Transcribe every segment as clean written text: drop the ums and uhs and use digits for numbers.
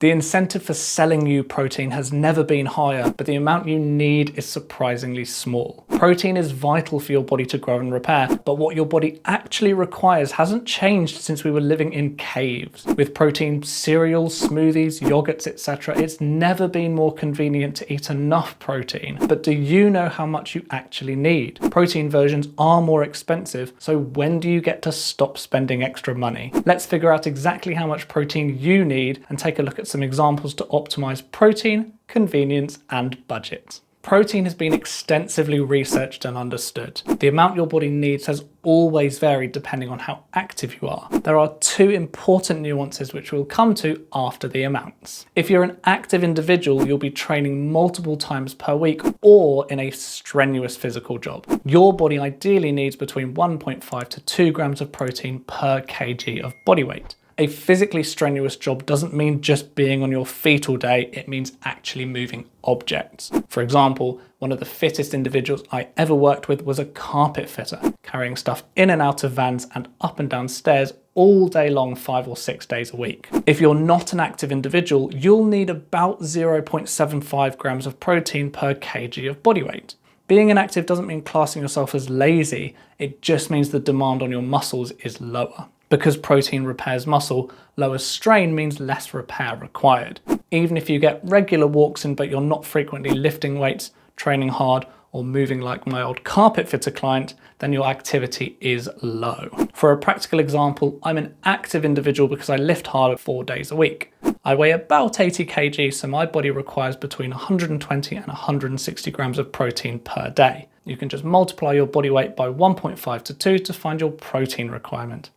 The incentive for selling you protein has never been higher, but the amount you need is surprisingly small. Protein is vital for your body to grow and repair, but what your body actually requires hasn't changed since we were living in caves. With protein cereals, smoothies, yogurts, etc., it's never been more convenient to eat enough protein. But do you know how much you actually need? Protein versions are more expensive, so when do you get to stop spending extra money? Let's figure out exactly how much protein you need and take a look at some examples to optimize protein, convenience, and budget. Protein has been extensively researched and understood. The amount your body needs has always varied depending on how active you are. There are two important nuances which we'll come to after the amounts. If you're an active individual, you'll be training multiple times per week or in a strenuous physical job. Your body ideally needs between 1.5 to 2 grams of protein per kg of body weight. A physically strenuous job doesn't mean just being on your feet all day, it means actually moving objects. For example, one of the fittest individuals I ever worked with was a carpet fitter, carrying stuff in and out of vans and up and down stairs all day long, 5 or 6 days a week. If you're not an active individual, you'll need about 0.75 grams of protein per kg of body weight. Being inactive doesn't mean classing yourself as lazy, it just means the demand on your muscles is lower. Because protein repairs muscle, lower strain means less repair required. Even if you get regular walks in but you're not frequently lifting weights, training hard, or moving like my old carpet fitter client, then your activity is low. For a practical example, I'm an active individual because I lift hard 4 days a week. I weigh about 80 kg, so my body requires between 120 and 160 grams of protein per day. You can just multiply your body weight by 1.5 to 2 to find your protein requirement.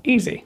Easy.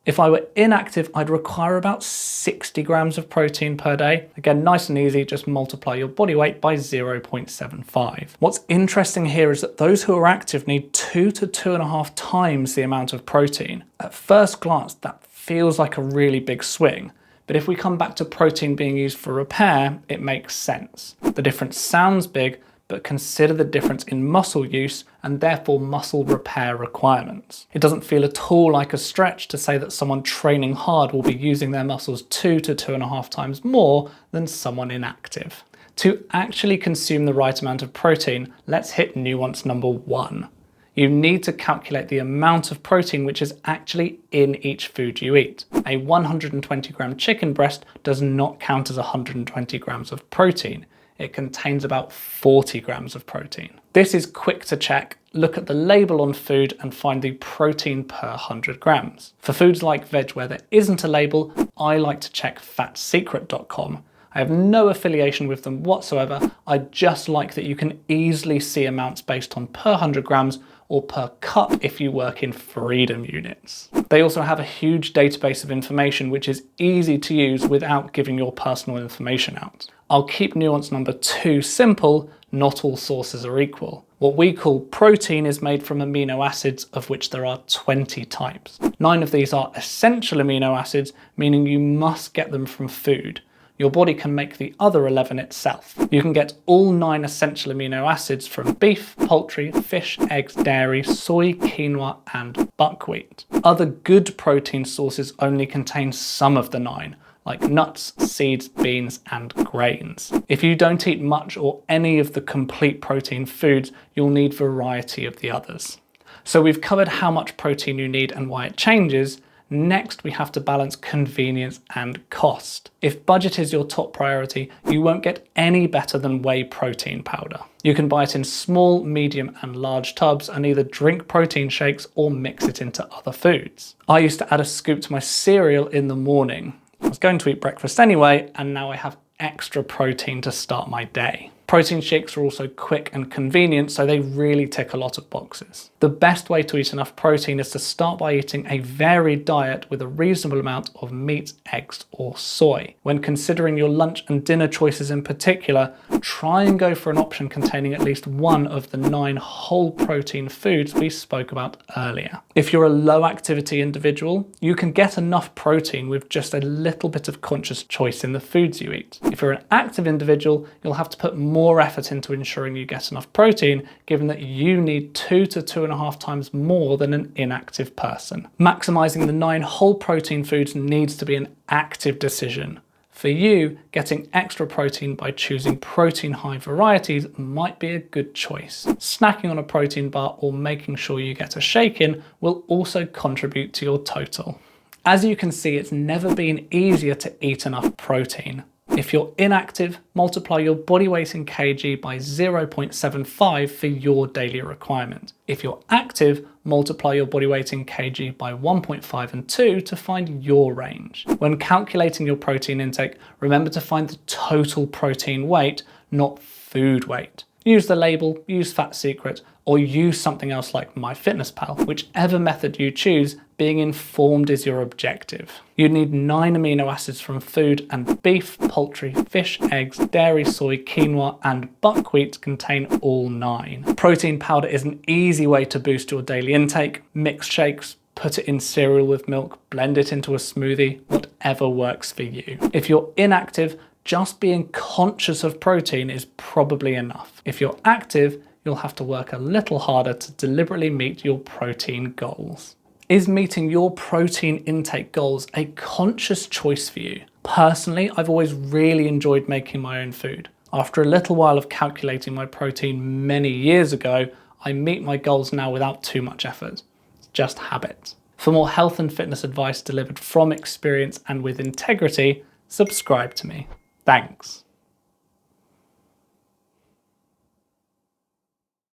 If I were inactive, I'd require about 60 grams of protein per day. Again, nice and easy, just multiply your body weight by 0.75. What's interesting here is that those who are active need 2 to 2.5 times the amount of protein. At first glance, that feels like a really big swing. But if we come back to protein being used for repair, it makes sense. The difference sounds big, but consider the difference in muscle use and therefore muscle repair requirements. It doesn't feel at all like a stretch to say that someone training hard will be using their muscles 2 to 2.5 times more than someone inactive. To actually consume the right amount of protein, let's hit nuance number 1. You need to calculate the amount of protein which is actually in each food you eat. A 120 gram chicken breast does not count as 120 grams of protein. It contains about 40 grams of protein. This is quick to check. Look at the label on food and find the protein per 100 grams. For foods like veg where there isn't a label, I like to check fatsecret.com. I have no affiliation with them whatsoever. I just like that you can easily see amounts based on per 100 grams or per cup if you work in freedom units. They also have a huge database of information which is easy to use without giving your personal information out. I'll keep nuance number 2 simple, not all sources are equal. What we call protein is made from amino acids, of which there are 20 types. 9 of these are essential amino acids, meaning you must get them from food. Your body can make the other 11 itself. You can get all 9 essential amino acids from beef, poultry, fish, eggs, dairy, soy, quinoa, and buckwheat. Other good protein sources only contain some of the 9, like nuts, seeds, beans, and grains. If you don't eat much or any of the complete protein foods, you'll need variety of the others. So we've covered how much protein you need and why it changes. Next, we have to balance convenience and cost. If budget is your top priority, you won't get any better than whey protein powder. You can buy it in small, medium, and large tubs and either drink protein shakes or mix it into other foods. I used to add a scoop to my cereal in the morning. I was going to eat breakfast anyway, and now I have extra protein to start my day. Protein shakes are also quick and convenient, so they really tick a lot of boxes. The best way to eat enough protein is to start by eating a varied diet with a reasonable amount of meat, eggs, or soy. When considering your lunch and dinner choices in particular, try and go for an option containing at least one of the 9 whole protein foods we spoke about earlier. If you're a low activity individual, you can get enough protein with just a little bit of conscious choice in the foods you eat. If you're an active individual, you'll have to put more effort into ensuring you get enough protein, given that you need 2 to 2.5 times more than an inactive person. Maximizing the 9 whole protein foods needs to be an active decision. For you, getting extra protein by choosing protein-high varieties might be a good choice. Snacking on a protein bar or making sure you get a shake in will also contribute to your total. As you can see, it's never been easier to eat enough protein. If you're inactive, multiply your body weight in kg by 0.75 for your daily requirement. If you're active, multiply your body weight in kg by 1.5 and 2 to find your range. When calculating your protein intake, remember to find the total protein weight, not food weight. Use the label, use Fat Secret, or use something else like myfitnesspal. Whichever method you choose, being informed is your objective. You need 9 amino acids from food, and beef, poultry, fish, eggs, dairy, soy, quinoa, and buckwheat contain all 9. Protein powder is an easy way to boost your daily intake. Mix shakes, put it in cereal with milk, blend it into a smoothie, whatever works for you. If you're inactive, just being conscious of protein is probably enough. If you're active, you'll have to work a little harder to deliberately meet your protein goals. Is meeting your protein intake goals a conscious choice for you? Personally, I've always really enjoyed making my own food. After a little while of calculating my protein many years ago, I meet my goals now without too much effort. It's just habit. For more health and fitness advice delivered from experience and with integrity, subscribe to me. Thanks.